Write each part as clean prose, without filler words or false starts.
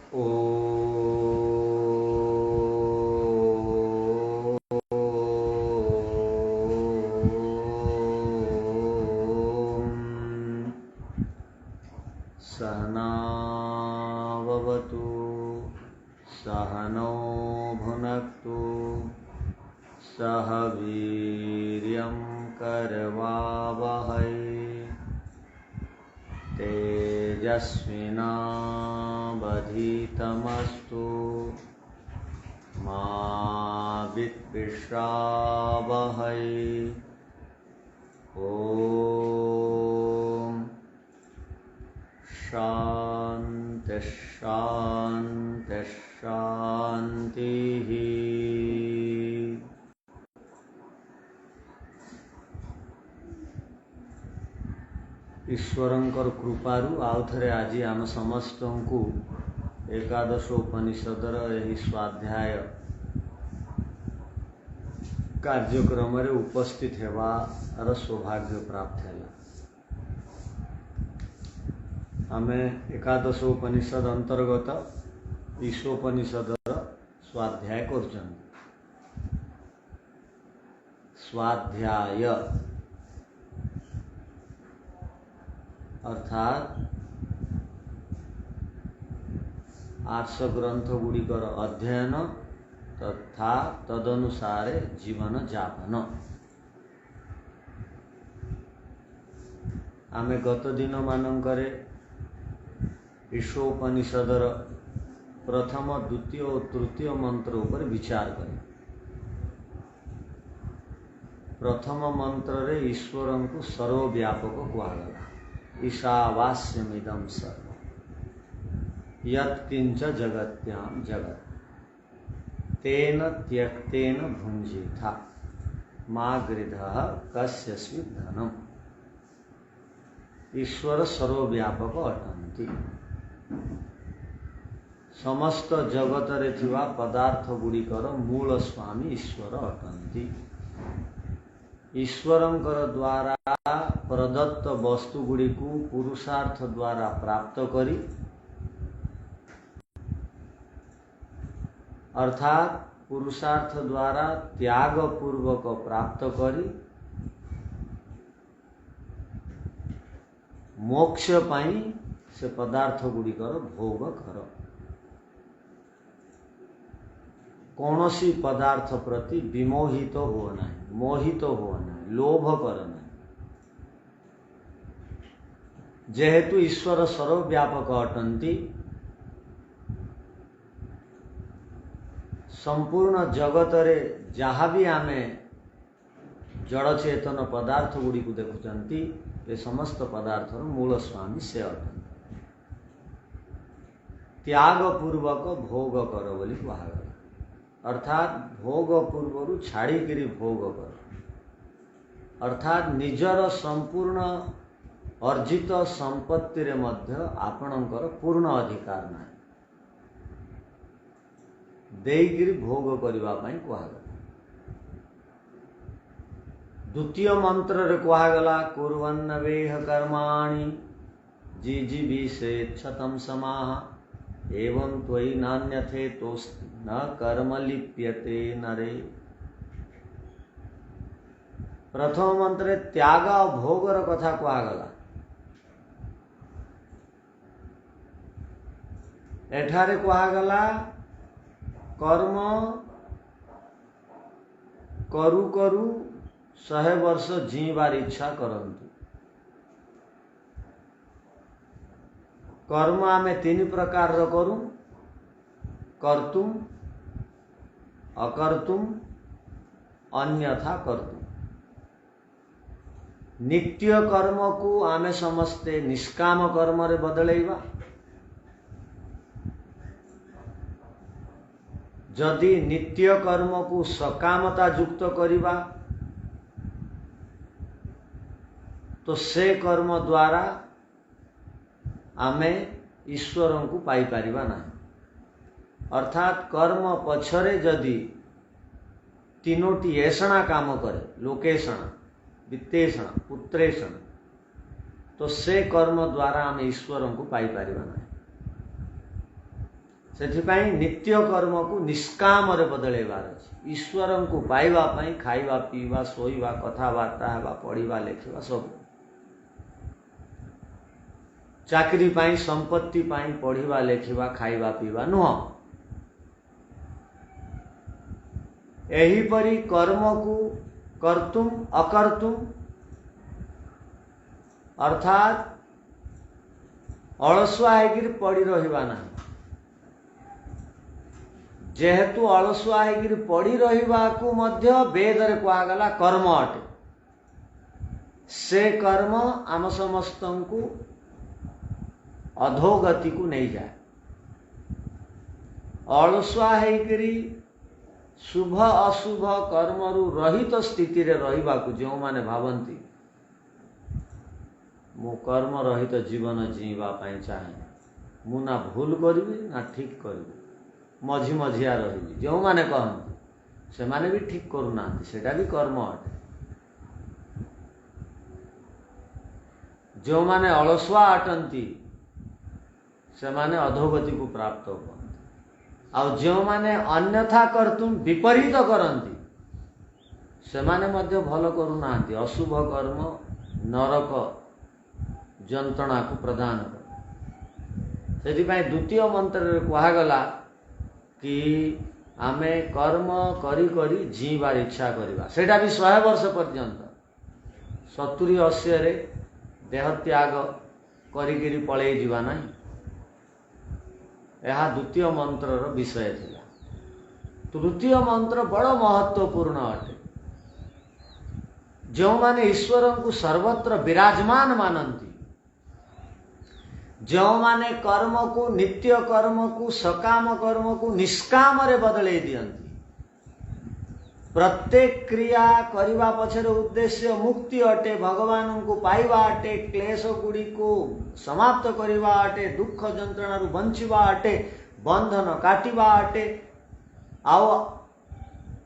सहनाववतु सहनौ भुनक्तु सह वीर्यं करवावहै तेजस्विनावधीतमस्तु मा विद्विषावहै। ॐ शान्ति शान्ति शान्तिः। ईश्वरंकर कृपारू आउ थरे आज आम समस्त को एकादश उपनिषदर यही स्वाध्याय कार्यक्रम रे उपस्थित हेबार सौभाग्य प्राप्त है। आमे एकादश उपनिषद अंतर्गत ईशोपनिषदर स्वाध्याय करछन। स्वाध्याय अर्थात 800 ग्रंथ गुड़िकर अध्ययन तथा तदनुसार जीवन जापन। आमे गत दिन मानकरे ईशोपनिषदर प्रथम द्वितीय और तृतीय मंत्र उपर विचार करें। प्रथम मंत्र रे ईश्वर को सर्वव्यापक कहुगला। ईशावास्यमिदं सर्वं यत्किंच जगत्यां जगत् तेन त्यक्तेन भुंजीथा मा गृधः कस्यचित् धनम्। ईश्वर सर्वव्यापक अटंती। समस्त जगत रे थिवा पदार्थ गुड़िकर मूल स्वामी ईश्वर अटंती। ईश्वरंकर द्वारा प्रदत्त वस्तु गुड़ी को पुरुषार्थ द्वारा प्राप्त करी अर्थात पुरुषार्थ द्वारा त्याग पूर्वक प्राप्त करी मोक्ष पाई से पदार्थ गुड़िकर भोग कर। कौनसी पदार्थ प्रति विमोहित हो नहीं, मोहित हो नहीं, लोभ कर नहीं। जेहेतु ईश्वर सर्वव्यापक अटंती संपूर्ण जगत रे जहाँ भी आमे जड़ चेतन पदार्थ गुड़ी को देखुचंती ये समस्त पदार्थ मूल स्वामी से अटंती। त्याग पूर्वक भोग कर बोली कहुगला। अर्थात भोग पूर्वर छाड़ी करी भोग कर अर्थात निजर संपूर्ण अर्जित संपत्ति रे मध्य आपणकर पूर्ण अधिकार ना देगिरी भोग करबा पई कहुगला। द्वितीय मंत्र रे कहुगला कुर्वन्नवेह कर्माणि जिजीविषेत् शतं समाः एवं त्वयि नान्यथे तोस्ति न कर्म लिप्यते नरे। प्रथम मंत्र त्याग और भोगर कथा कहुगला। एठारे कहुगला कर्म करू करू 100 वर्ष जीवार इच्छा करंतु। कर्म आमे 3 प्रकार रो करू कर्तुम अकर्तुम अन्यथा कर्तुम। नित्य कर्म को आमे समस्ते निष्काम कर्म रे बदलैबा। जदि नित्य कर्म को सकामता युक्त करिबा तो से कर्म द्वारा आमे ईश्वर को पाई पारिबा नहीं। अर्थात कर्म पछरे जदि 3टी ऐसा काम करे लोकेशण वित्तेषण पुत्रेषण तो से कर्म द्वारा आमे ईश्वर को पाई पारिबा नहीं। सेथिपाई नित्य कर्म को निष्काम रे बदलेबार अछि। ईश्वर को पाइबा पई खाइबा पीवा सोइबा कथाबार्ता हेबा पढ़िबा लेखिबा सब, चाकरी पाई संपत्ति पाई पढ़िबा लेखिबा खाइबा पीवा नुह। एहीपरि कर्म को कर्तुम अकर्तुम अर्थात अलसुआ होकर पड़ी रहिबा ना। जेहेतु अलसुआ होकर पड़ी रहिबा को मध्य वेद रे कहगला कर्म अटे, से कर्म आम समस्त को अधोगति को नहीं जाए। अलसुआ होकर शुभ अशुभ कर्म रहित स्थिति रे रहिबा को जो माने भावंती मु कर्म रहित जीवन जीवा पाई चाहे, मु ना भूल करी ना ठीक करी मझी मझिया रही, जो माने कहते से माने भी ठीक करूना, सेटा भी कर्म अटे। जो माने अलसुआ अटंती से माने अधोगति को प्राप्त हो, और जो माने अन्यथा कर्तुम विपरीत करंती से माने मध्य भल करूना, अशुभ कर्म नरक जंत्रणा को प्रदान कर। सेथिपाई द्वितीय मंत्र रे कहगला कि आमे कर्म करी करी जीवार इच्छा करिबा, सेटा भी 100 वर्ष पर्यंत 70-80 रे देह त्याग करिकिरी पळेई जीवा नहीं। यह द्वितीय मंत्र विषय थिला। तृतीय मंत्र बड़ महत्वपूर्ण अटे। जो माने ईश्वर को सर्वत्र विराजमान मानती, जो माने कर्म को नित्य कर्म को सकाम कर्म को निष्काम रे बदले दियंती, प्रत्येक क्रिया करिबा पछर उद्देश्य मुक्ति अटे, भगवान को पाइबा अटे, क्लेश गुड़ी को समाप्त करिबा अटे, दुख जंत्रणा बंचिबा अटे, बंधन काटिबा अटे, आउ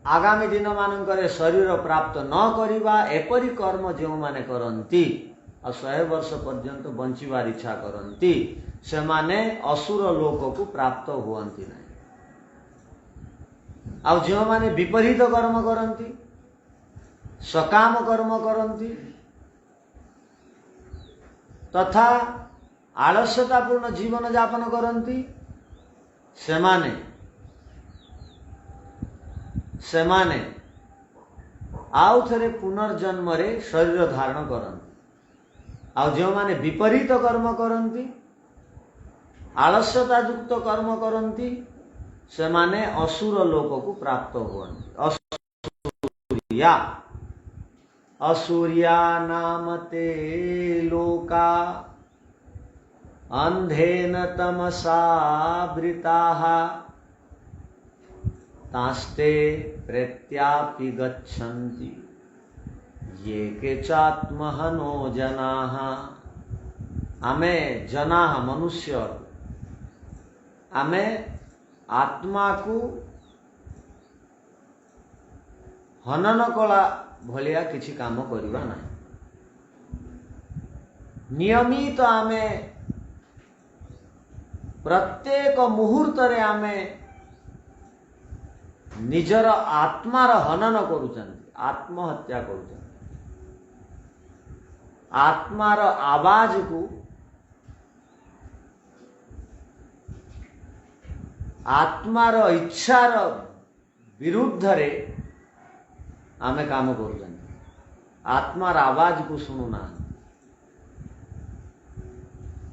आगामी दिन मानकर शरीर प्राप्त न करिबा, एपरि कर्म जो माने करंती और 100 वर्ष पर्यंत बंचिबार इच्छा करंती, से माने असुर लोक को प्राप्त हुअंती नहीं। आउ जो माने विपरीत कर्म करंती, सकाम कर्म करंती तथा आलस्यतापूर्ण जीवन यापन करंती, सेमाने आउ थरे पुनर्जन्म रे शरीर धारण करंती। आउ जो माने विपरीत कर्म करंती, आलस्यता युक्त कर्म करंती, से माने असुर लोक को प्राप्त हुअन्ति। असुरिया नामते लोका अंधेन तमसावृताः तास्ते प्रत्यापि गच्छन्ति ये केचात्महनो जनाः। आमे जनाः मनुष्य, आमे आत्मा को हनन कला भलिया किछि काम करिबा नाही। नियमित आमे प्रत्येक मुहूर्त रे आमे निजर आत्मार हनन करूचंती, आत्महत्या करूचंती। आत्मार आवाज को, आत्मार इच्छार विरुद्ध रे आमे काम करूचंती, आत्मार आवाज को सुनुना।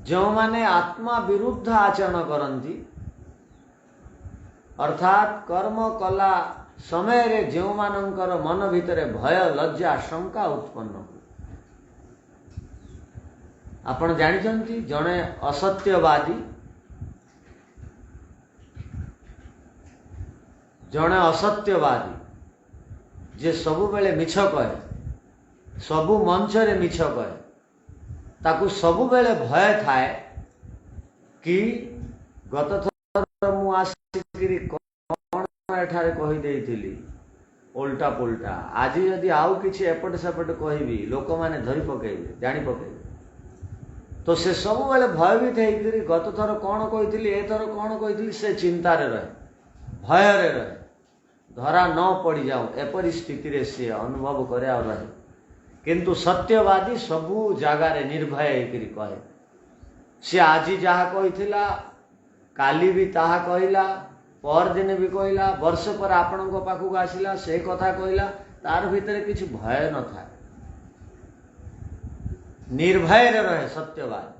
जो माने आत्मा विरुद्ध आचरण करंती, अर्थात कर्म कला समय रे जो मानकर मन भितर भय लज्जा शंका उत्पन्न हो। आपण जानिचंती जणे असत्यवादी, जणे असत्यवादी जे सबु बेले मिछ कहे, सबु मंच रे मिछ कहे, ताकू सबु बेले भय थाए कि गत थर मु आसिकिरी कोन एठारे कहि देइथिली उल्टा पुल्टा, आज यदि आउ किछि एपट सेपट कहबी लोक माने धरि पकेइबे, जानि पकेइबे। तो से सब बेले भयभीत होकर गत थर कौन कही एथर कौन कही से चिंतार रहे, भय रहे, धरा न पड़ जाऊ एपरी स्थिति सी अनुभव करे और रहे। किंतु सत्यवादी सबू जगार निर्भय होकर कहे, सी आज जहा कही काली भी ताहा कहला, पर दिन भी कहला, वर्ष पर आपण पाखक आसला से कथा कहला, तार भितर किसी भय न था, निर्भय रहे सत्यवाद।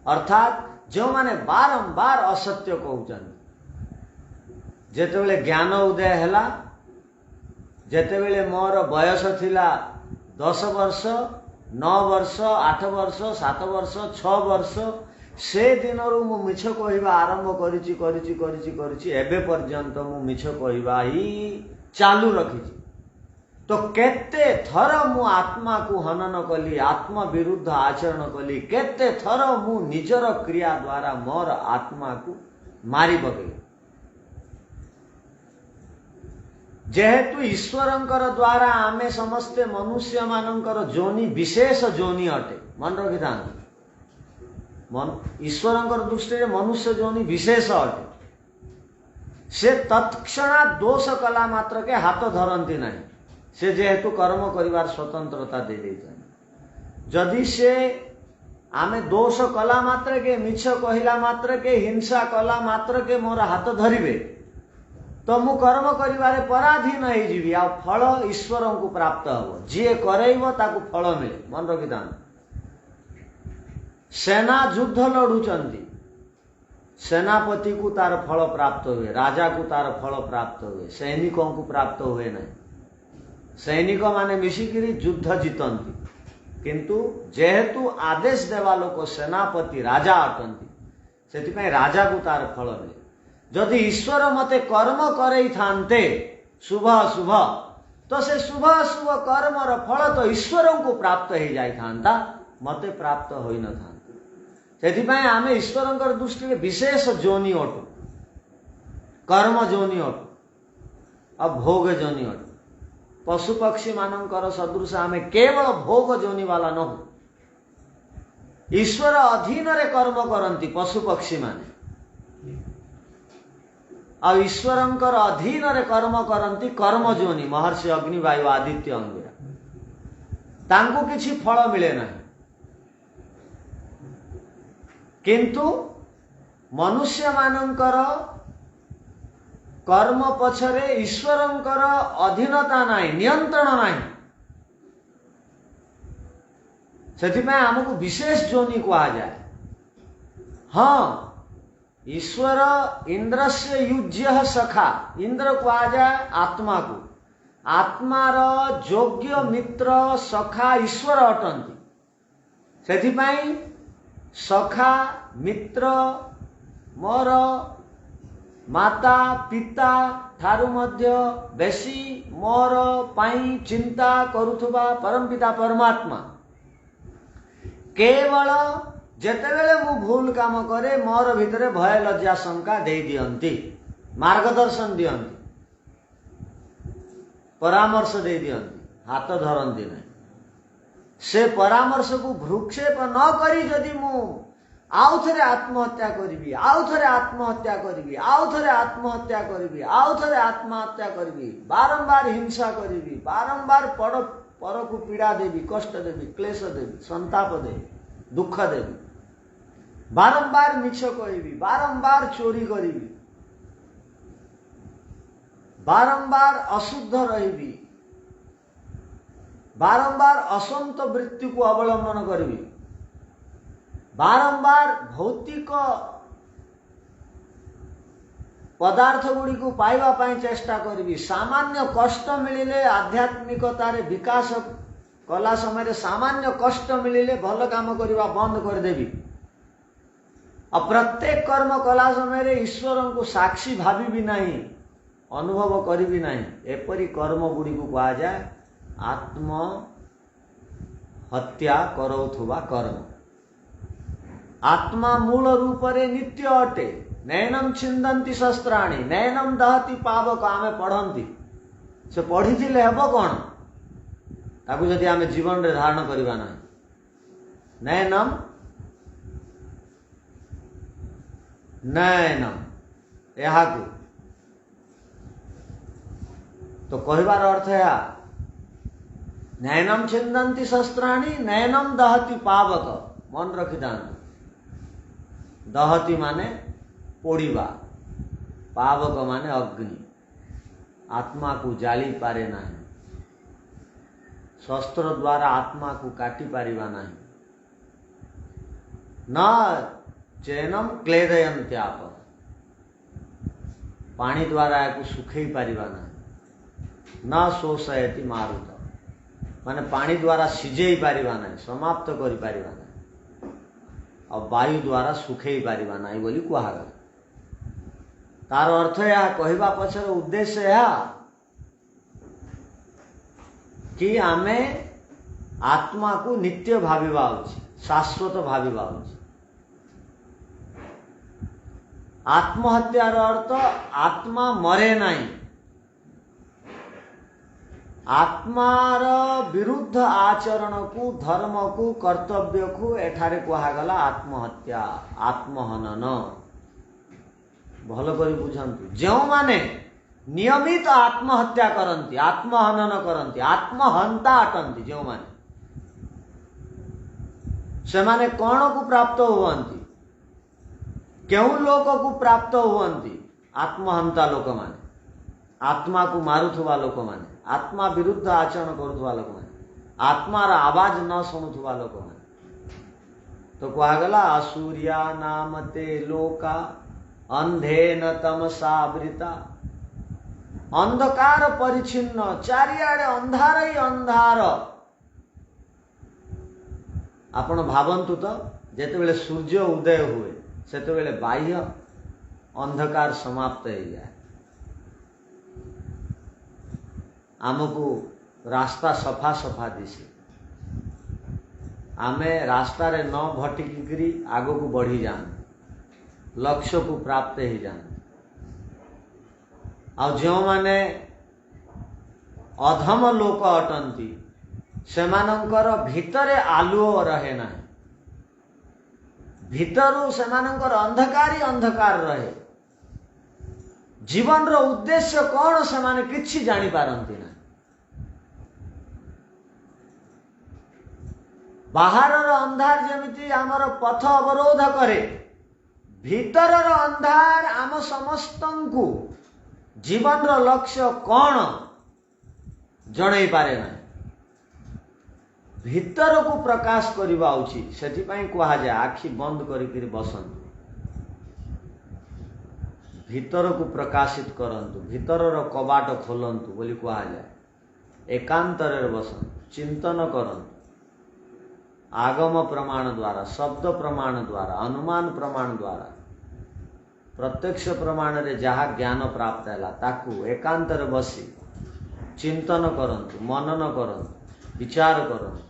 अर्थात जो माने बारंबार असत्य कहते, जेतेबेले ज्ञान उदय हैला, जेतेबेले मोर बयस थिला 10 वर्ष, 9 वर्ष, 8 वर्ष, 7 वर्ष, 6 वर्ष, से दिन मु मिछ कहवा आरंभ करिछि एबे पर्यंत मु मिछ कहवा ही चालू रखिछि। तो केते थर मु आत्मा को हनन कली, आत्मा विरुद्ध आचरण कली, केते थर मु निजर क्रिया द्वारा मोर आत्मा को मारी पकई। जेहेतु ईश्वरंकर द्वारा आमे समस्ते मनुष्य मानंकर जोनी विशेष जोनी अटे, मन रखि था। ईश्वरंकर दृष्टि मनुष्य जोनी विशेष अटे, से तत्क्षणा दोष कला मात्र के हाथ धरती ना, से जेहेतु कर्म करिवार स्वतंत्रता दे देते। जदि से आमे दोष कला मात्र के, मिछ कहला मात्र के, हिंसा कला मात्र के मोर हाथ धरिबे, तो मु कर्म करिवारे पराधीन हो जीवी, आ फल ईश्वर को प्राप्त हो। जी करइब ताकू फल मिले, मन रखि था। सेना युद्ध लड़ुचंती, सेनापति को तार फल प्राप्त हुए, राजा को तार फल प्राप्त हुए, सैनिकों को प्राप्त हुए नहीं। सैनिक माने मिशिकिरी युद्ध जीतंती, किंतु जेहेतु आदेश देवा लोक सेनापति राजा अटंती, सेतिपई राजा को तार फल मिले। जदि ईश्वर मते कर्म करई थांते शुभ अशुभ, तो से शुभ अशुभ कर्मर फल तो ईश्वर को प्राप्त हो जाई थांता, मते प्राप्त होई न थांता। सेतिपई आमे ईश्वरंकर दृष्टि विशेष जोनी अटु, कर्म जोनी अटु, अब भोग जोनी अटु। पशु पक्षी मानकर सदृश आमे केवल भोग जोनी वाला न हो। ईश्वर अधीन रे कर्म करंती पशु पक्षी माने, आ ईश्वरंकर अधीन रे कर्म करंती कर्म जोनी महर्षि अग्नि वायु आदित्य अंगिरा, तांको किछि फल मिले नहीं। किंतु मनुष्य मानंकर कर्म पछरे ईश्वरंकर अधीनता नहीं, नियंत्रण नहीं। सेथिपई हमको विशेष जोनी कहा जाए। हाँ, ईश्वर इंद्रस्य युज्य सखा, इंद्र कहा जाए आत्मा को, आत्मार योग्य मित्र सखा ईश्वर अटंती। सेथिपई सखा मित्र मोर माता पिता ठारू मध्य बेसी मोर पाई चिंता करुथुबा परमपिता परमात्मा केवल जेतेबेले मु भूल काम करे मोर भितरे भय लज्जा शंका दे दियंती, मार्गदर्शन दियंती, परामर्श दे दियंती, हाथ धरंती नहीं। से परामर्श को भ्रुक्षेप न करी जदि मु आउ थरे आत्महत्या करी, आउ थरे आत्महत्या करी, आउ थरे आत्महत्या करी, आउ थरे आत्महत्या करी, बारंबार हिंसा करी, बारंबार पर को पीड़ा देवी, कष्ट देवी, क्लेश देवी, संताप देवी, दुख देवी, बारंबार मिछ कहबी, बारंबार चोरी करी, बारंबार अशुद्ध रही, बारंबार असंत वृत्ति को अवलंबन करी, बारंबार भौतिक पदार्थ गुड़ी को पाइबा पाई चेष्टा करी, सामान्य कष्ट मिलिले आध्यात्मिकतार विकास कला समय सामान्य कष्ट मिलिले भल काम करवा बंद कर देवी। और प्रत्येक कर्म कला समय ईश्वर को साक्षी भावी भी नहीं, अनुभव करी भी नहीं, एपरी कर्म गुड़ी को कहा जाए आत्म हत्या करौथुबा कर्म। आत्मा मूल रूप रे नित्य अटे, नैनम छिंदंती शस्त्राणी, नैनम दहती पावक आमे पढ़ंती, से पढ़ी थिले हेबो कोन, ताकू जदि आमे जीवन रे धारण करबा ना। नैनम नयनम यह तो कहबार अर्थ है नयनम छिंदंती शस्त्राणी नयनम दहती पावक मन रखी था दहती माने पोड़ीबा पावक माने अग्नि आत्मा को जाली पारे नहीं शस्त्र द्वारा आत्मा को काटी पारिबा नहीं न चैनम क्लेदयन्त्याप पानी द्वारा याकू सुखई पारिबा नहीं न शोषयति मारुत माने पानी द्वारा सिझेई पारिबा नहीं समाप्त करि पारिबा नहीं और वायु द्वारा सुखई पारिबा नहीं बोली कुहागला तार अर्थ या कहवा पछर उद्देश्य है कि आमे आत्मा को नित्य भाविबा उचित शाश्वत भाविबा उचित आत्महत्यार अर्थ आत्मा मरे नहीं आत्मार विरुद्ध आचरण को धर्म को कर्तव्य को एठारे कुहागला आत्महत्या आत्महनन भल कर बुझंतु जो माने नियमित आत्महत्या करंती आत्महनन करंती आत्महंता अटंती जो माने से माने कौन को प्राप्त हुवंती क्यों लोक को प्राप्त हुवंती आत्महंता लोक माने आत्मा को मारुथुवा लोक माने आत्मा विरुद्ध आचरण करुथुवा लोक माने आत्मार आवाज न शुणुथुवा लोक माने तो कुहागला असूर्या नामते लोका अंधेन तमसावृता अंधकार परिचिन्न चारिआडे अंधार ही अंधार आपण भावंतु तो जेतेबेले सूर्य उदय हुए सेतेबेले बाह्य अंधकार समाप्त हो जाए आमको रास्ता सफा सफा दिसे आमे रास्ता रे न भटकी आगो को बढ़ी जान लक्ष्य को प्राप्त ही जान आ जो माने अधम लोक अटंती सेमानंकर भितरे आलुओ रहे ना भितरु सेमानंकर अंधकार ही अंधकार रहे जीवन रो उद्देश्य कौन से माने किछि जानी पारंती ना बाहर अंधार जमिति आमर पथ अवरोध करे भीतर अंधार आम समस्तंकु जीवन रो लक्ष्य कौन जणई पारे ना भीतर को प्रकाश करवा उचित से कहा जाए आखि बंद करी बसंतु भीतर को प्रकाशित करंतु भीतर रो कबाट खोलंतु बोली कहा जाए एकांतर बसंतु चिंतन करंतु आगम प्रमाण द्वारा शब्द प्रमाण द्वारा अनुमान प्रमाण द्वारा प्रत्यक्ष प्रमाण रे जहा ज्ञान प्राप्त है ताकू एकांतर बसी चिंतन करंतु मनन करंतु विचार करंतु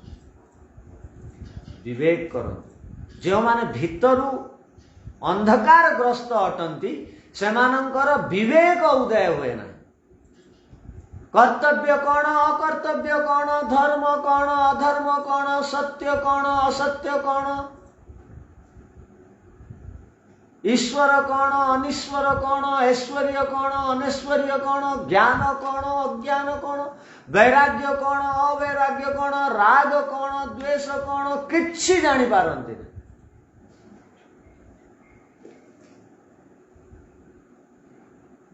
विवेक करंतु जो माने भितरु अंधकार ग्रस्त अटंती सेमानंकर विवेक उदय हुए ना कर्तव्य कौन अकर्तव्य कौन धर्म कौन अधर्म कौन सत्य कौन असत्य कौन ईश्वर कौन अनिश्वर कौन ऐश्वर्य कौन अनैश्वर्य कौन ज्ञान कौन अज्ञान कौन वैराग्य कौन अवैराग्य कौन राग कौन द्वेष कौन किछि जानी पारंती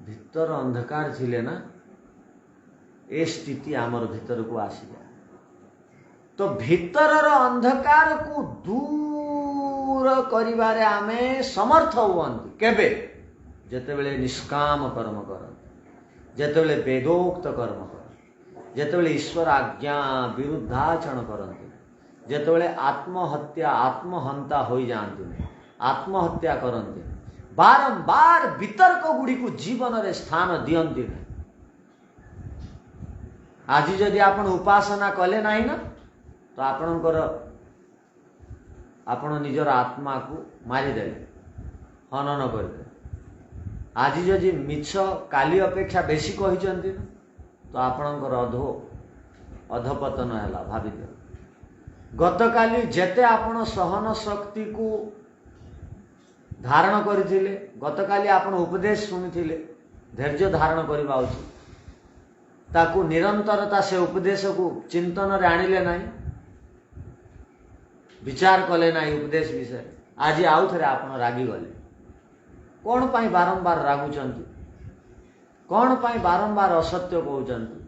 भीतर अंधकार थिले ना ए स्थिति आमर भीतर को आसी जाए तो भीतर अंधकार को दूर करिबारे आमे समर्थ हुअंती केबे जेतेबेले निष्काम कर्म करंती जेतेबेले वेदोक्त कर्म करंती जेतेबेले ईश्वर आज्ञा विरुद्धाचरण करंती जेतेबेले आत्महत्या आत्महंता होई जांती आत्महत्या करंती बारंबार वितर्क गुड़ी को जीवन रे स्थान दियंती नहीं आज जदि आपण उपासना कले नहीं ना तो आपणकर आपण निजर आत्मा को मारिदेले हनन करदे आज जदि मिछ काली अपेक्षा बेसी कहिचंती ना तो आपणकर अधपतन हैला भाबी दे गत काली जेते आपण सहन शक्ति को धारण करथिले गतकाली आपण उपदेश सुनिथिले धैर्य धारण करबा उचित ताकू निरंतरता से उपदेश को चिंतन रे आनिले नाही विचार कले नाही उपदेश विषय आज आउ थरे आपण रागी गले कौन पाई बारंबार रागुचंती कौन पाई बारंबार असत्य कहउचंती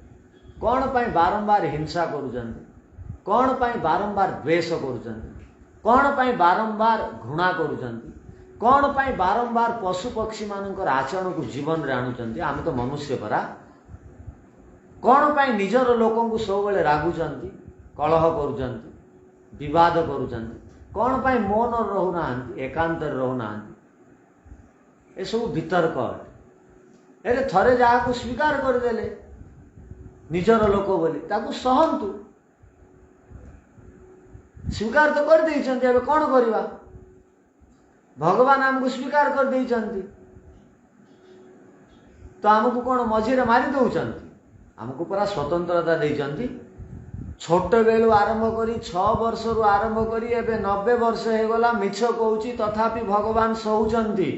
कौन पाई बारंबार हिंसा करूचंती कौन पाई बारंबार द्वेष करूचंती कौन पाई बारंबार घृणा करूचंती कौन पाई बारंबार पशु पक्षी मानकर आचरण को जीवन रे आणुचंती आमे तो मनुष्य परा कौन पाई निजर लोकन को सब बेले रागुचंती कलह करूचंती विवाद करूचंती कौन पाई मौन रहु नाहंती एकांत रहु नाहंती ए सब वितर्क अटे थरे जहाँ को स्वीकार करदेले निजर लोक बोली ताकू सहंतु स्वीकार तो कर देइछंती एबे कोन करबा भगवान हमको स्वीकार कर देइछंती तो हमको कोन मझिरे मारी दउछंती हमको पूरा स्वतंत्रता देइछंती छोट बेलू आरंभ करी 6 वर्ष रु आरंभ करी एबे 90 वर्ष हे गला मिछ कहउची तथापि भगवान सहुचंती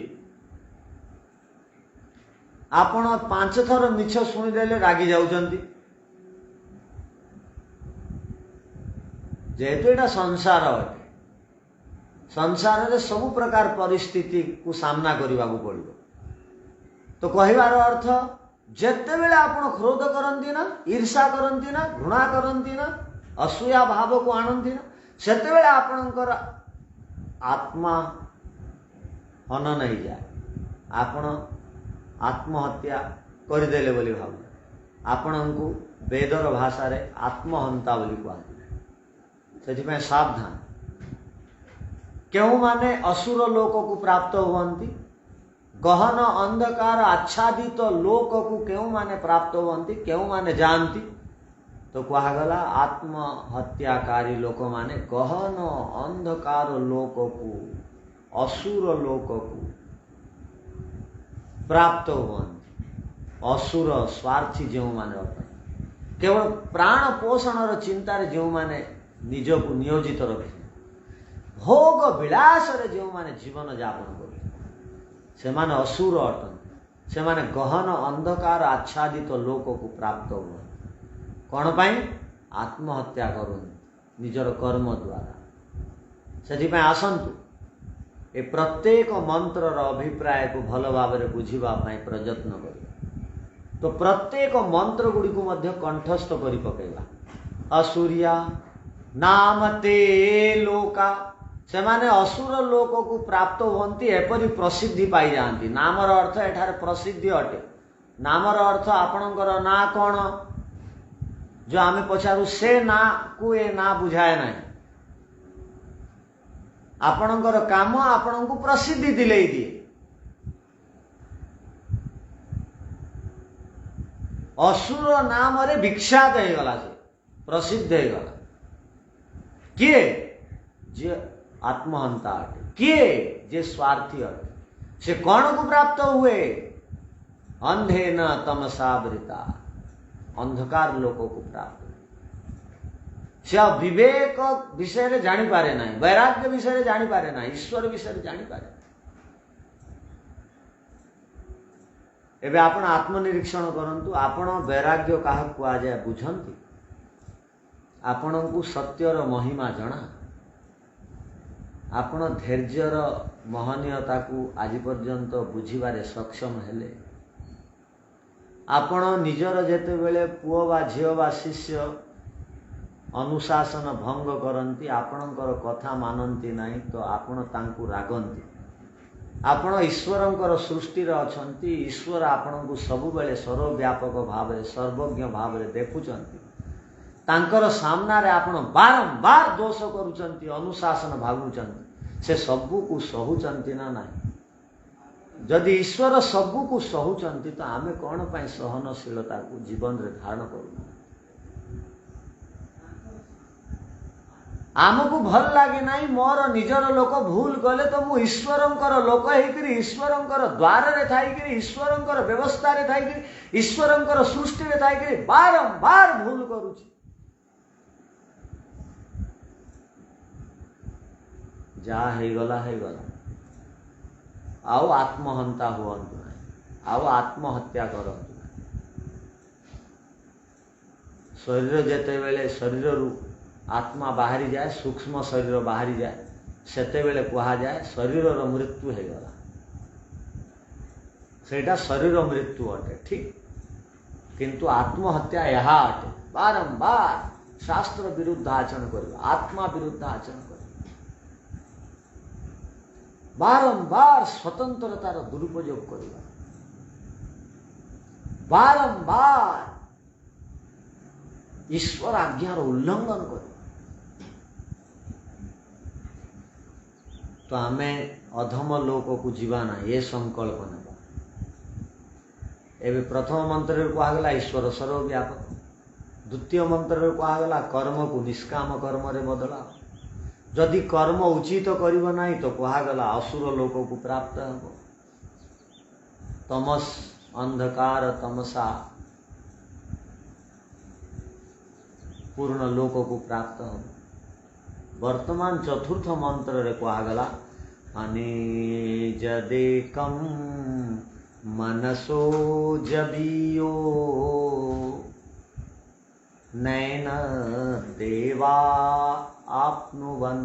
आपण 5 थर मिछ सुनी देले रागी जाउचंती जेहेतु एटा संसार अटे संसार रे सब प्रकार परिस्थिति को सामना करबा को पड़िबो तो कहिबार अर्थ जेते बेले आपण क्रोध करंती ना ईर्षा करंती ना घृणा करंती ना असूया भाव को आनंती ना सेते बेले आपणकर आत्मा हन नहीं जाए आपण आत्महत्या करदेले बोली भाव आपण को वेदर भाषा रे आत्महंता बोली कहते सावधान क्यों माने असुर लोक को प्राप्त हुवंती गहन अंधकार आच्छादित तो लोक को क्यों माने प्राप्त हुवंती क्यों माने जानती तो कहगला आत्महत्याकारी लोक माने गहन अंधकार लोक को असुर लोक को प्राप्त हुवंती असुर स्वार्थी जो माने केवल प्राण पोषण चिंता रे जो माने निज को नियोजित रखे भोग विलास रे जो माने जीवन यापन कर से माने असुर अटन से माने गहन अंधकार आच्छादित तो लोक को प्राप्त हुआ कौन पाई आत्महत्या करूँ निजर कर्म द्वारा से आसतु ए प्रत्येक मंत्र अभिप्राय को भल भाव में बुझा प्रयत्न कर तो प्रत्येक मंत्र गुड़ी को मध्य कंठस्थ कर पकेगा असुरिया नाम ते लोका से माने असुर लोक को प्राप्त होती एपरी प्रसिद्धि पाई जाती नामर अर्थ एठार प्रसिद्धि अटे नामर अर्थ आपणकर ना कौन जो आमे पचारू से ना को ए ना बुझाए ना आपणकर काम आपण को प्रसिद्धि दिले दिए असुर नाम रे विख्यात हो गला से प्रसिद्ध हो गला किए जे आत्महंता अटे किए जे स्वार्थी अटे से कौन को प्राप्त हुए अंधे न तमसावृता अंधकार लोक को प्राप्त से विवेक विषय रे जानी पारे ना वैराग्य विषय रे जानी पारे ना ईश्वर विषय रे जानी पारे एबे आपण आत्मनिरीक्षण करंतु आपण वैराग्य काहा कुआ जाय बुझंती आपण को सत्यर महिमा जणा आपण धैर्यर महनीयता को आज पर्यंत बुझिबारे सक्षम हेले आपण निजर जेते बेले पुओ बा झियो बा शिष्य अनुशासन भंग करती आपणकर कथा मानती नहीं तो आपण तांकु रागंती आपण ईश्वरंकर सृष्टि अछंती ईश्वर आपण को सब बेले सर्वव्यापक भाव में सर्वज्ञ भाव में देखुचंती तांकर सामना रे आपण बारंबार दोष करूचंती अनुशासन भागुचंती से सबू को सहुचंती ना नहीं जदि ईश्वर सबू को सहुचंती तो आमे कौन पाई सहनशीलता को जीवन रे धारण करू आमको भल लगे नहीं मोर निजर लोक भूल गले तो मु ईश्वरंकर लोक होकर ईश्वरंकर द्वार रे थाई ईश्वरंकर व्यवस्था रे थाई ईश्वरंकर सृष्टि रे थाई बारंबार भूल करूची जा है गला आउ आत्महंता हुअंतु ना, आउ आत्महत्या करंतु ना। शरीर जेतेबेले शरीर रु आत्मा बाहरी जाए, सूक्ष्म शरीर बाहरी जाए, सेतेबेले कहा जाए शरीर मृत्यु हो गला, सेटा शरीर मृत्यु अटे ठीक। किंतु आत्महत्या यह अटे बारंबार शास्त्र विरुद्ध आचरण कर, आत्मा विरुद्ध आचरण कर, बारंबार स्वतंत्रतार दुरुपयोग करवा, बारंबार ईश्वर आज्ञार उल्लंघन कर। तो आमे अधम लोक को जीवा ना, ये संकल्प ना। एवं प्रथम मंत्र कहगला ईश्वर सर्वव्यापक, द्वितीय मंत्र कहगला कर्म को निष्काम कर्म रे बदला, जदि कर्म उचित करिब नाही तो कहगला असुर लोक को प्राप्त हो, तमस अंधकार तमसा पूर्ण लोक को प्राप्त हो। वर्तमान चतुर्थ मंत्र रे कहगला अनिजदेकम मनसो जबियो नैन देवा आप्नुवन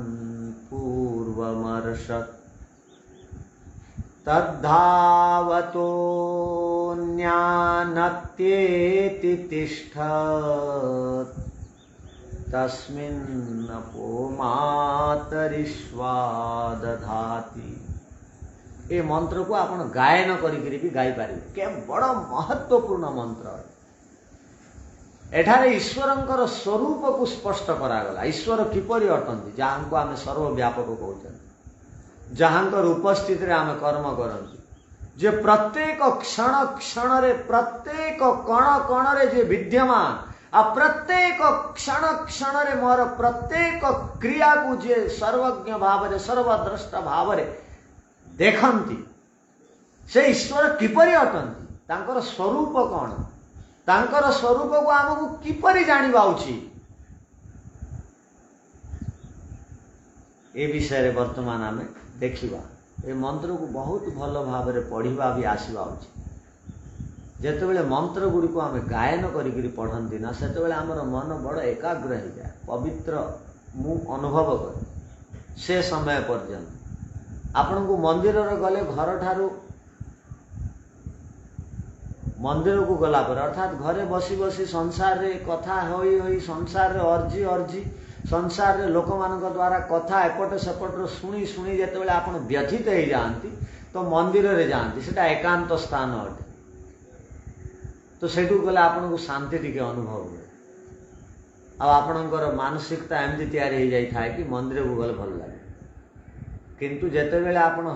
पूर्वमर्षत् तद्धावतो न्यानत्येति तिष्ठत् तस्मिन्नपो मातरिष्वा दधाति। ये मंत्र को आपण गायन करिकरी भी गाई पारे, के बड़ महत्वपूर्ण मंत्र। एठारे ईश्वरंकर स्वरूप को स्पष्ट करागला। ईश्वर किपरि अटंती, जहाँ को आमे सर्वव्यापक कहते, जहाँकर उपस्थिति रे आमे कर्म करंती, जे प्रत्येक क्षण क्षण रे प्रत्येक कण कण रे जे विद्यमान, आ प्रत्येक क्षण क्षण रे मोर प्रत्येक क्रिया को जे सर्वज्ञ भाव रे सर्वद्रष्टा भाव रे देखंती, से ईश्वर किपरि अटंती, तांकर स्वरूप कौन, तांकर स्वरूप को आमको किपरि जानिबा उचित, ए विषय रे वर्तमान आमे देखिबा। ए मंत्र को बहुत भल भाव रे पढ़िबा भी आसीबा उचित। जेतेबेले मंत्र गुडी को आमे गायन करिकरी पढ़ंती ना, सेतेबेले हमर मन बड़ एकाग्र हो जाए, पवित्र मु अनुभव कर। से समय पर्यंत आपण को मंदिर रे गले, घर ठारू मंदिर को गला पर, अर्थात घरे बसी बसी संसार रे कथा होई होई, संसार रे अर्जी अर्जी, संसार रे लोक मान द्वारा कथा एपट सेपट शुणी शुणी जेतेबेले आपण व्यथित हो जाती, तो मंदिर रे जाती, सेटा एकांत स्थान अटे। तो सेठू गले आपण को शांति टिके अनुभव हुए। आपणकर मानसिकता एमती तैयारी हो जाए था कि मंदिर को गले भल लगे। किंतु जेतेबेले आपण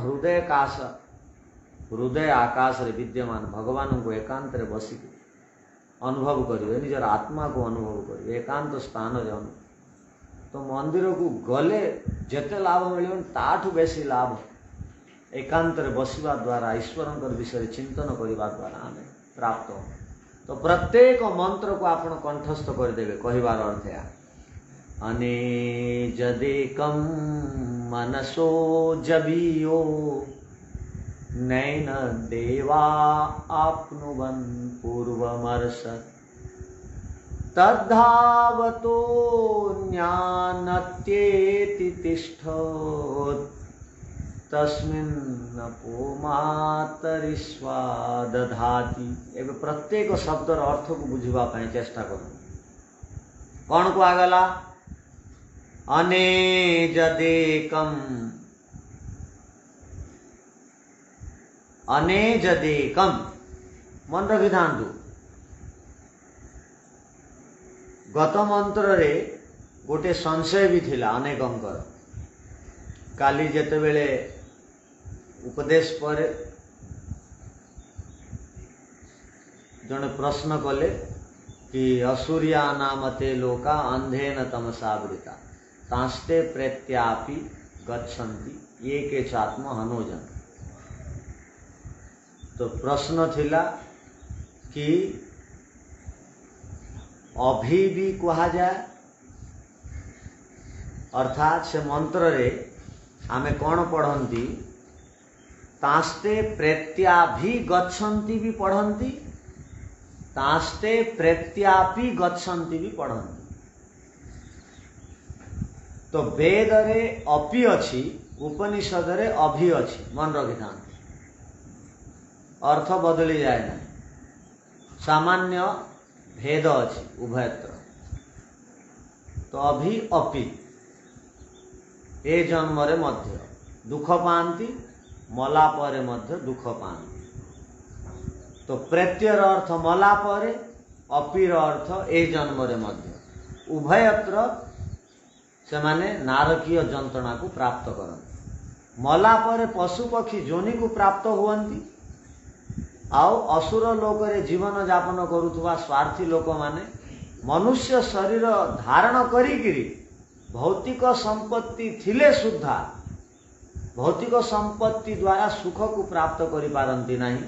हृदय आकाश रे विद्यमान भगवान को एकांत रे बसी अनुभव करिवे, निजर आत्मा को अनुभव करिवे, एकांत स्थान रे अनुभव, तो मंदिर को गले जेते लाभ मिलियो ताठू बेसी लाभ एकांत रे बसिबा द्वारा, ईश्वरंकर विषय चिंतन करिबा द्वारा आमे प्राप्त हो। तो प्रत्येक मंत्र को आपण कंठस्थ कर देबे। कहिबार अर्थ है अनेजदेकम मनसो जबियो नैन देवा आप्नुवन पूर्वमर्षत् तद्धावतो ज्ञानत्येति तिष्ठत् तस्मिन्नपो मातरिष्वा दधाति। एवं प्रत्येक शब्दर अर्थ को बुझिबा पई चेष्टा करूँ। कौन को आगला अनेजदेकम, अनेजदेकम मन रखि थांतु। गत मंत्र रे गोटे संशय भी थिला अनेकंकर। काली जेतेबेले उपदेश पर जने प्रश्न कले कि असुरिया नामते लोका अंधेन तमसावृता तांस्ते प्रेत्यापि गच्छन्ति ये के चात्म हनोजन। तो प्रश्न थिला कि अभी भी कहा जाए, अर्थात से मंत्र रे आमे कौन पढ़ंती तास्ते प्रेत्याभि गच्छन्ति भी पढ़न्ति, तास्ते प्रेत्यापि गच्छन्ति भी पढ़न्ति। तो वेद रे अपि अछि, उपनिषद रे अभि अछि, मन रखि था, अर्थ बदली जाए ना, सामान्य भेद अछि उभयत्र। तो अभि अपि ए जन्म रे मध्य दुख पाती, मला परे मध्य दुख पाती। तो प्रत्ययर अर्थ मला परे, अपिर अर्थ ए जन्म रे मध्य, उभयत्र से माने नारकीय जंत्रणा को प्राप्त करती। मला परे पशु पक्षी जोनि को प्राप्त हुअन्ति, आउ असुर लोक रे जीवन यापन करुथुवा स्वार्थी लोक माने मनुष्य शरीर धारण करिकिरी भौतिक संपत्ति थिले सुद्धा भौतिक संपत्ति द्वारा सुख को प्राप्त करि पारंती नहीं।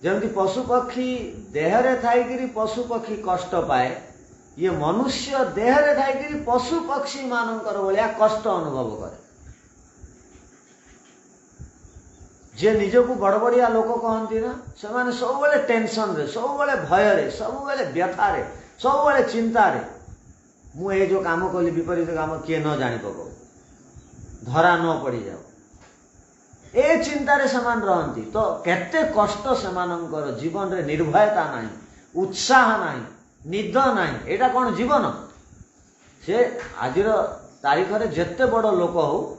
जमती पशु पक्षी देहरे थाइकिरी पशु पक्षी कष्ट पाए, ये मनुष्य देहरे थाइकिरी पशु पक्षी मानकर भलिया कष्ट अनुभव करे। जे निजको बड़ बड़िया लोक कहती ना, से माने सब बेले टेंशन रे, सब बेले भय रे, सब बेले व्यथा रे, सब बेले चिंता रे, मु ए जो काम कली विपरीत काम किए न जानी पको, धरा न पड़ी जाओ, ए चिंता रे समान रहती। तो केते कष्ट सेमानंकर जीवन रे निर्भयता नहीं, उत्साह नहीं, निद नहीं, एटा कौन जीवन? से आजिर तारीख रे जेते बड़ लोक हो,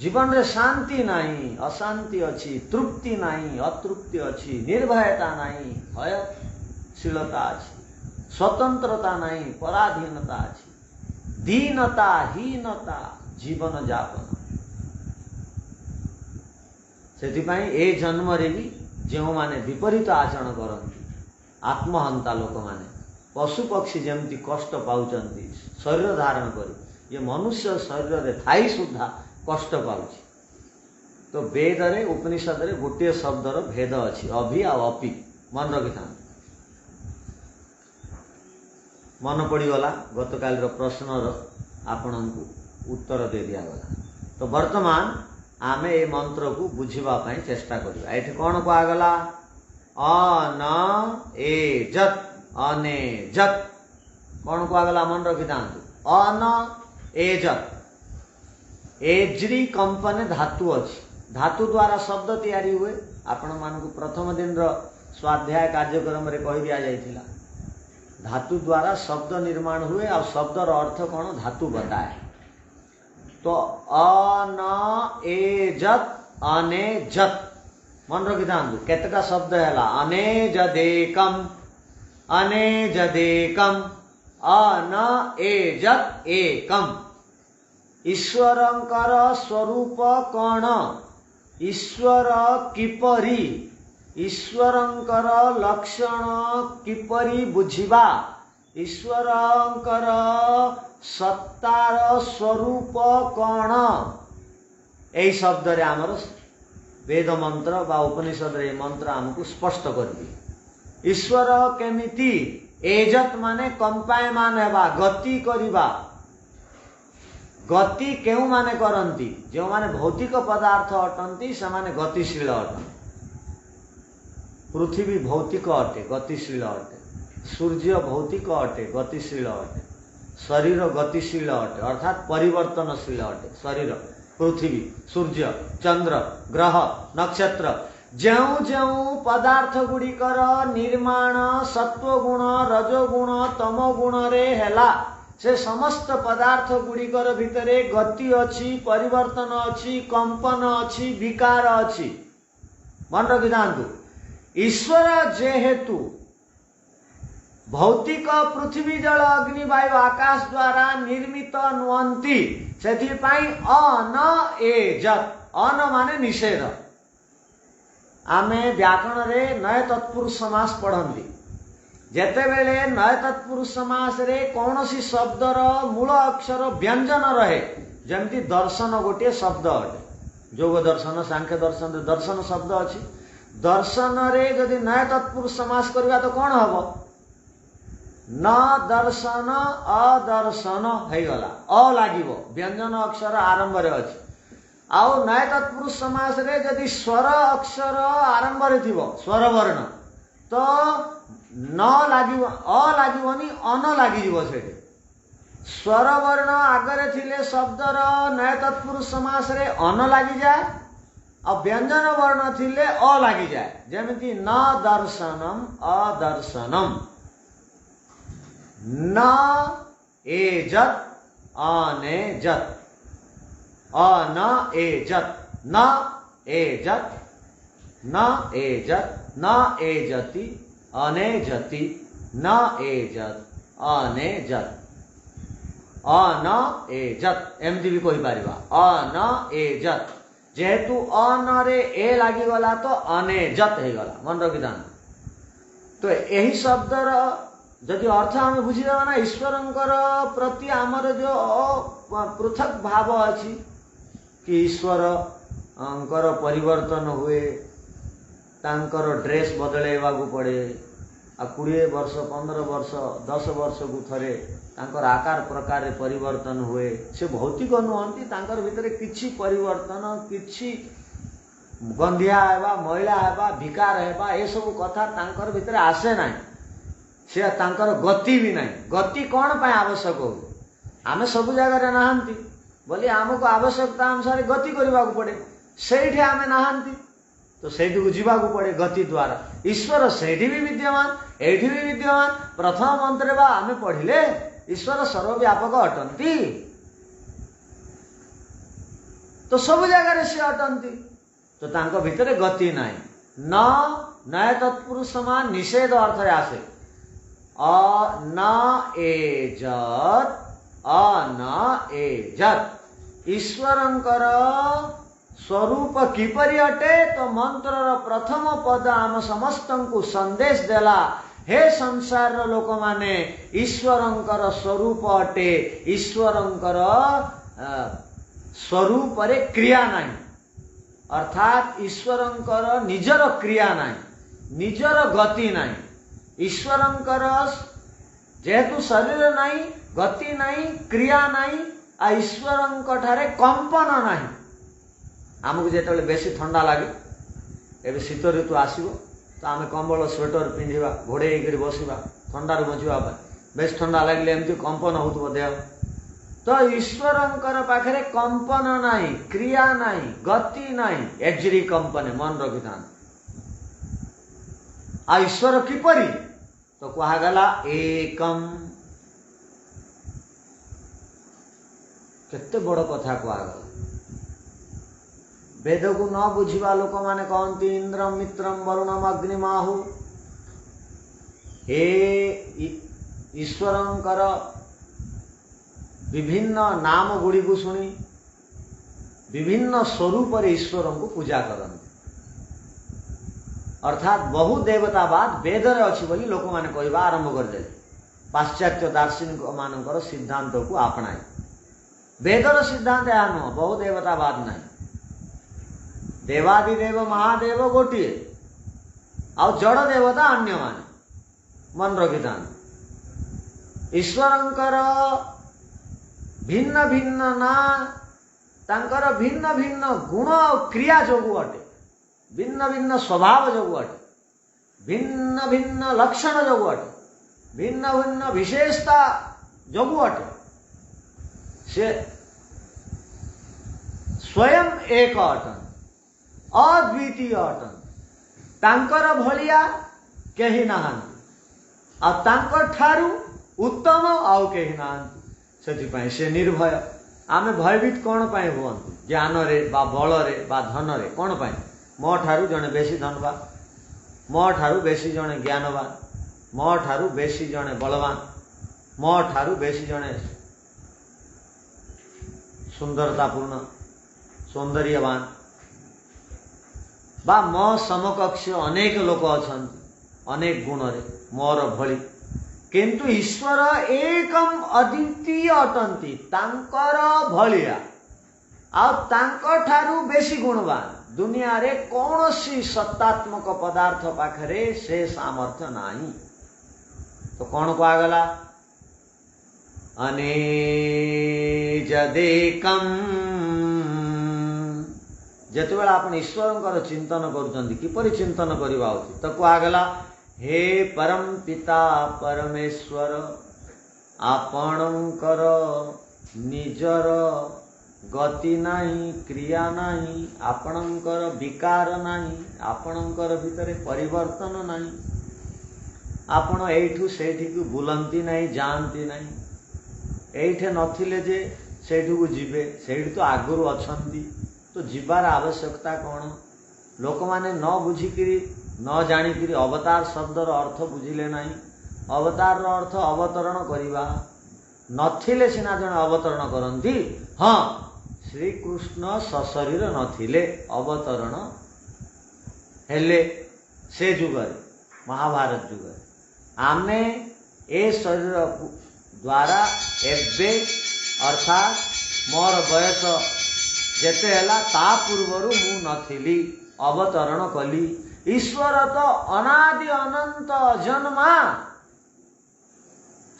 जीवन रे शांति नहीं, अशांति अच्छी, तृप्ति नहीं, अतृप्ति अच्छी, निर्भयता नहीं, भयशीलता अच्छी, स्वतंत्रता नहीं, पराधीनता अच्छी, दीनता हीनता जीवन जापन। सेथिपाई ए जन्म रे भी जो माने विपरीत आचरण करती, आत्महंता लोक माने पशु पक्षी जमती कष्ट पाउचंती शरीर धारण करी, ये मनुष्य शरीर रे थाई सुद्धा कष्ट पाउची। तो वेद रे उपनिषद रे गोटे शब्दर भेद अछि, अभि आ अपि, मन रखि था। मन पड़गला गत काल प्रश्नर आपनकु उत्तर दे दिया गला। तो वर्तमान आमे ए मंत्र को बुझिबा पई चेष्टा करिबा। एठी कोन कहगला? अन ए जत, अने जत, कोन कहगला? मन रखि थांतु, अन ए जत। एज्री कंपने धातु अच्छी, धातु द्वारा शब्द तैयारी हुए। आपण मानक प्रथम दिन स्वाध्याय कार्यक्रम रे कहि दिया जाइथिला, धातु द्वारा शब्द निर्माण हुए और शब्दर अर्थ कौन धातु बताए। तो अन ए जत, अने जत, मन रखि था केतटा शब्द है? अने जदेकम, अने जदेकम, अन ए जत एकम। ईश्वरंकर स्वरूप कौन? ईश्वर किपरि, ईश्वरंकर लक्षण किपरि बुझिबा, ईश्वरंकर सत्तार स्वरूप कौन? यही शब्द रे आमर वेद मंत्र बा उपनिषद रे मंत्र हमको स्पष्ट कर दी। ईश्वर केमिति? एजत माने कंपायमान हेबा, गति करिबा। गति केउ माने करंती? जो माने भौतिक पदार्थ अटंती से माने गतिशील अटंती। पृथ्वी भौतिक अटे, गतिशील अटे, सूर्य भौतिक अटे, गतिशील अटे, शरीर गतिशील अटे अर्थात परिवर्तनशील अटे। शरीर, पृथ्वी, सूर्य, चंद्र, ग्रह, नक्षत्र, जो जो पदार्थ गुड़िकर निर्माण सत्वगुण, रजोगुण, तमोगुण रे हेला, से समस्त पदार्थ गुड़िकर भितरे गति अच्छी, परिवर्तन अच्छी, कंपन अच्छी, विकार अच्छी। मन रखि थांतु, ईश्वर जेहेतु भौतिक पृथ्वी जल अग्नि वायु आकाश द्वारा निर्मित नुहंती, सेथिपाई अन ए जत, अन माने निषेध। आमे व्याकरण रे नय तत्पुरुष समास पढ़ंती। जेतेबेले नय तत्पुरुष समास रे कौनसी शब्दर मूल अक्षर व्यंजन रहे, जमती दर्शन गोटे शब्द अटे, योग दर्शन, सांख्य दर्शन, दर्शन शब्द अच्छी। दर्शन रे यदि नय तत्पुरुष समास करवा तो कौन हबो? न दर्शन अदर्शन है गला, अ लागिबो, व्यंजन अक्षर आरंभ रे अछि। आउ नए तत्पुरुष समास रे जदि स्वर अक्षर आरंभ रे थिबो स्वर वर्ण तो न लागिबो अ लागिबोनी अन लागिजिबो सेठी स्वर वर्ण आगरे थिले शब्दर नए तत्पुरुष समास रे अन लागि जाए और व्यंजन वर्ण थिले अ लागि जाए जेमिति न दर्शनम अदर्शनम न एजत अनेजत अन एजत न एजत न एजत न एजति अनेजति न एजत अनेजत अन एजत एमती भी कही पारिबा अन एजत जेहेतु अन रे ए लागि गला तो अनेजत हे गला मन रखिदान तो यही शब्दर जदि अर्थ आम बुझीदेवा ना ईश्वरंकर प्रति आमर जो पृथक भाव अच्छी कि ईश्वर अंकर परिवर्तन हुए तांकर ड्रेस बदलैवा को पड़े आ 20 वर्ष 15 वर्ष 10 वर्ष को थरे तांकर आकार प्रकार परिवर्तन हुए से भौतिक नुहंती तांकर भितर किछि परिवर्तन किछि गंधिया हेबा मैला हेबा विकार हेबा ए सब कथा तांकर भितर आसे नाही से तांकर गति भी नहीं गति कौन पाए आवश्यक हो आमे सब जगह नहांती बोली आमको आवश्यकता अनुसार गति करने पड़े से आमे नहांती तो सेठी को जीवा को पड़े गति द्वारा ईश्वर सेठी भी विद्यमान एठी भी विद्यमान प्रथम मंत्र बा आमे पढ़िले ईश्वर सर्वव्यापक अटंती तो सब जगह से अटंती तो तांको भितर गति नहीं न नए तत्पुरुष समान निषेध अर्थ आसे न एजत अन एजत ईश्वरंकर स्वरूप किपरि अटे तो मंत्रर प्रथम पद आम समस्त को संदेश देला हे संसार लोक माने ईश्वरंकर स्वरूप अटे ईश्वरंकर स्वरूप रे क्रिया नहीं अर्थात ईश्वरंकर निजर क्रिया नहीं निजर गति नहीं ईश्वरंकर जेहेतु शरीर नहीं गति नहीं क्रिया नहीं आ ईश्वरंक ठारे कंपन नहीं आमको जेतबेले बेसी ठंडा लगे एबे शीत ऋतु आसीबो तो आमे कंबल स्वेटर पिंधिबा घोड़े करी बसिबा ठंडा रे बचिबा बेस ठंडा लागले एमती कंपन होतबो देह तो ईश्वरंकर पाखरे कंपन नहीं क्रिया नहीं गति नहीं एग्जरी कंपन मन रखिथान आ ईश्वर किपरि तो कहगला एकम केते बड़ कथा कहगला वेद को न बुझिबा लोक माने कहती इंद्रम मित्रम वरुणम अग्निमाहु हे ईश्वरंकर विभिन्न नाम गुड़ी को सुनी विभिन्न स्वरूप ईश्वर को पूजा करते अर्थात बहु देवतावाद वेद रे अछि बोली लोक माने कहबा आरंभ कर दे पाश्चात्य दार्शनिक मानकर सिद्धांत को अपनाए वेदर सिद्धांत या न बहु देवतावाद नहीं देवादिदेव महादेव गोटे आ जड़ देवता अन्य माने मन रखिथान ईश्वरंकर भिन्न भिन्न ना तांकर भिन्न भिन्न गुण और क्रिया जोगु अटे भिन्न भिन्न स्वभाव जोगु अटे भिन्न भिन्न लक्षण जोगु अटे भिन्न भिन्न विशेषता जोगु अटे से स्वयं एक अटन अद्वितीय अटन तांकर भलिया केही नाहांती आ तांकर ठारू उत्तम आउ केही नाहांती से निर्भय आमे भयभीत कौन पाए हुअंतु ज्ञान रे बा बल रे बा धन रे कौन पाए मो ठारू जने बेसी धनवान मो ठारू बेसी जने ज्ञानवान मो ठारू बेसी जने बलवान मो ठारू बेसी जने सुंदरतापूर्ण सौंदर्यवान बा मो समकक्ष अनेक लोक अछंती अनेक गुण रे मोर भली किंतु ईश्वर एकम अद्वितीय अटंती तांकर भलिया आ तांकर ठारू बेसी गुणवान दुनिया रे कौनसी सत्तात्मक पदार्थ पाखरे से सामर्थ्य नाही तो कौन कहगला अनेजदेकम जेतेबेला आपण ईश्वरंकर चिंतन करुचंती किपरि चिंतन करवा उचित तो कहगला हे परम पिता परमेश्वर आपणकर निजर गति नाही क्रिया नाही आपणकर विकार नाही आपणकर भितरे परिवर्तन नाही आपण एठू सेठी को बुलंती नहीं जानती नहीं एठे नथिले जे सेठू को जीवे सेठी तो आगुरु अछंती तो जीवार आवश्यकता कौन लोक माने न बुझिकिरी न जानिकिरी अवतार शब्दर अर्थ बुझिले नहीं अवतार अर्थ अवतरण करिबा नथिले सिना जन अवतरण करंती हाँ श्री कृष्ण सशरीर नथिले अवतरण हेले से जुगरे महाभारत जुगरे आमे ए शरीर द्वारा एबे अर्थात मोर बयस जेते हला ता पूर्वरु मु नथिली अवतरण कली ईश्वर तो अनादि अनंत जन्मा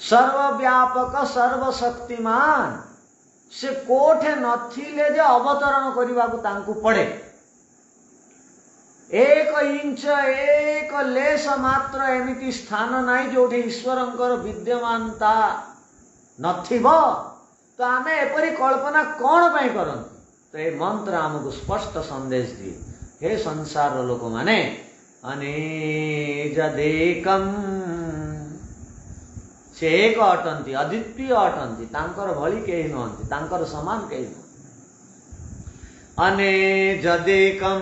सर्वव्यापक सर्वशक्तिमान से कोठे नथिले जे अवतरण करिबा को तांकु पड़े एक इंच एक लेस मात्र एमिति स्थान नाई जोठे ईश्वरंकर विद्यमानता नथिब तो आमे एपरी कल्पना कौन पाई करंती तो ये मंत्र आमको स्पष्ट संदेश दिए हे संसार लोक माने अनेजदेकम से एक अटंती अद्वितीय अटंती तांकर भली केही नहंती तांकर समान केही न अनेजदेकम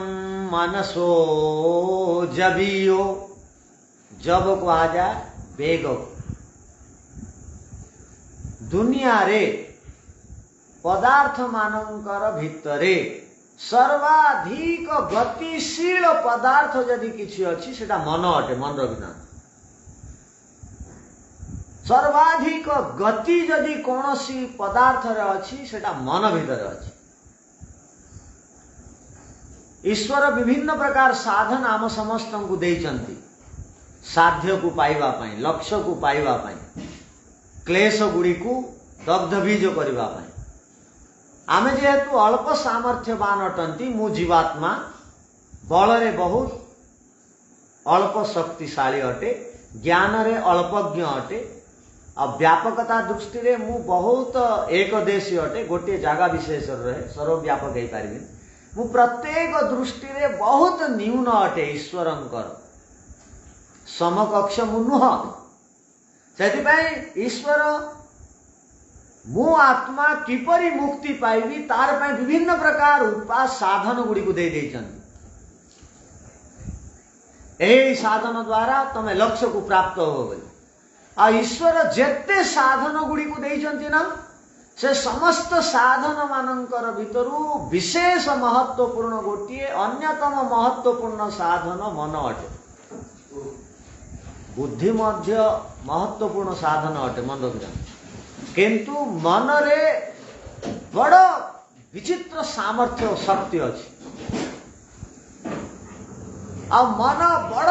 मनसो जबियो जब को आ जाए बेग दुनिया रे पदार्थ मानकर भितरे सर्वाधिक गतिशील पदार्थ जदि किछि अछि सेटा मन अटे मन रखना सर्वाधिक गति जदि कोनोसी पदार्थ रे अछि सेटा मन भितर अछि ईश्वर विभिन्न प्रकार साधन आम समस्त को देइचंती साध्य को पाइबा पाई लक्ष्य को पाइबा पाई क्लेश गुड़ी को दग्ध बीज करबा पाई आमे जेहेतु अल्प सामर्थ्यवान अटंती मु जीवात्मा बल रे बहुत अल्प शक्तिशाली अटे ज्ञान रे अल्पज्ञ अटे आ व्यापकता दृष्टि रे मु बहुत एकदेशी अटे गोटे जगह विशेष रहे सर्वव्यापक हो पारि मु प्रत्येक दृष्टि रे बहुत न्यून अटे ईश्वरंकर समकक्ष मु नुह से ईश्वर मु आत्मा किपरि मुक्ति पाइबी तार पाई विभिन्न प्रकार उपाय साधन गुड़ी को दे यही साधन द्वारा तमे लक्ष्य को प्राप्त हो बोली आ ईश्वर जेते साधन गुड़ी को देइचंती ना से समस्त साधन मानकर भितरु विशेष महत्वपूर्ण गोटिए अन्यतम महत्वपूर्ण साधन मन अटे बुद्धि मध्य महत्वपूर्ण साधन अटे मन रखिया किंतु मन रे बड़ विचित्र सामर्थ्य शक्ति अच्छी आ मन बड़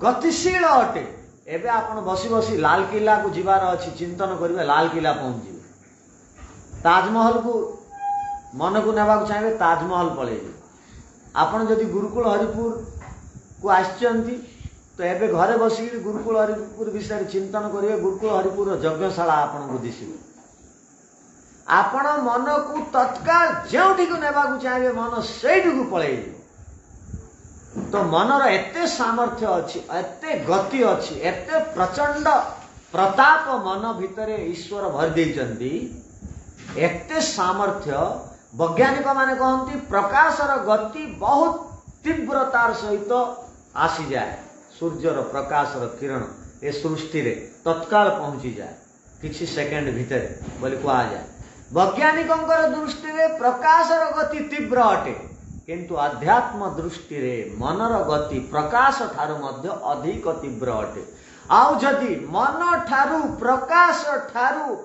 गतिशील अटे एबे आपण बसी बसी लाल किला को जीवार अच्छी चिंतन करिवे लाल किला पहुंच जीवे ताजमहल को मन को नेबा को चाहिए ताजमहल पळे आपण जदि गुरुकुल हरिपुर को आछंती तो एबे घरे बसी गुरुकुल हरिपुर विषय चिंतन करिवे गुरुकुल हरिपुर यज्ञशाला आपण को दिसिबे आपण मन को तत्काल जेउठी को नेबा को चाहिए मन सेठी को पळे तो मनर एते सामर्थ्य अच्छी एते गति अच्छी एते प्रचंड प्रताप मन भितरे ईश्वर भर देइचंती एते सामर्थ्य वैज्ञानिक माने कहंती प्रकाशर गति बहुत तीव्रतार सहित आसी जाए सूर्यर प्रकाशर किरण ए सृष्टि रे तत्काल पहुंची जाए किछि सेकेंड भितर बोली कहा जाए वैज्ञानिकंकर दृष्टि रे प्रकाशर गति तीव्र अटे किंतु अध्यात्म दृष्टि रे मनर गति प्रकाश ठारू मध्य अधिक तीव्र अटे आउ जदि मन ठारू प्रकाश ठारू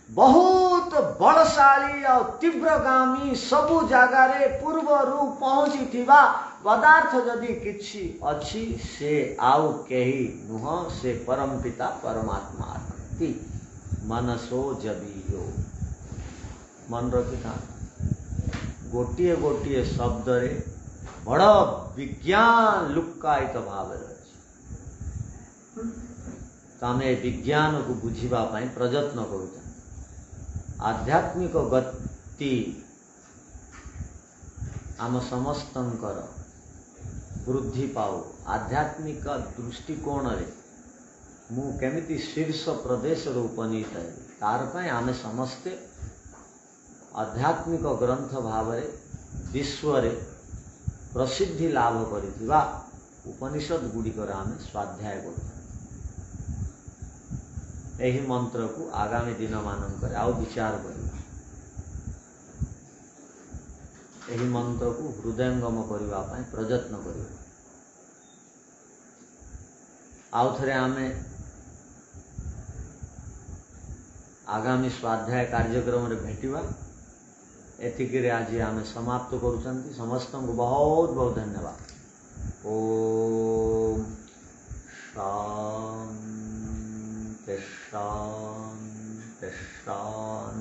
बहुत बलशाली और तीव्रगामी सबु जगार पूर्वर पहुंची थिबा पदार्थ जदि किछि अछि से आउ केही नुह से परम पिता परमात्मा अति मनसो जबियो मन रखि था गोटिए गोटिए शब्द रे बड़ विज्ञान लुक्कायित भाव रही। तो आम विज्ञान को बुझा प्रयत्न करूँ। आध्यात्मिक गति आम समस्तंकर वृद्धि पाऊ। आध्यात्मिक दृष्टिकोण रे मु केमिति शीर्ष प्रदेश उपनीत है तार पाई आमे समस्ते आध्यात्मिक ग्रंथ भाव विश्व रे प्रसिद्धि लाभ करिथिबा उपनिषद गुड़िकर आमे स्वाध्याय करूँ। यही मंत्र को आगामी दिन मानकर आउ विचार करिबा। यही मंत्र को हृदयंगम करबा पई प्रयत्न करिबा। आउ थरे आमे आगामी स्वाध्याय कार्यक्रम रे भेटिबा। एतिकिरे आज आमे समाप्त करूछंती। समस्त को बहुत बहुत धन्यवाद। ओम शांति शांति शांति।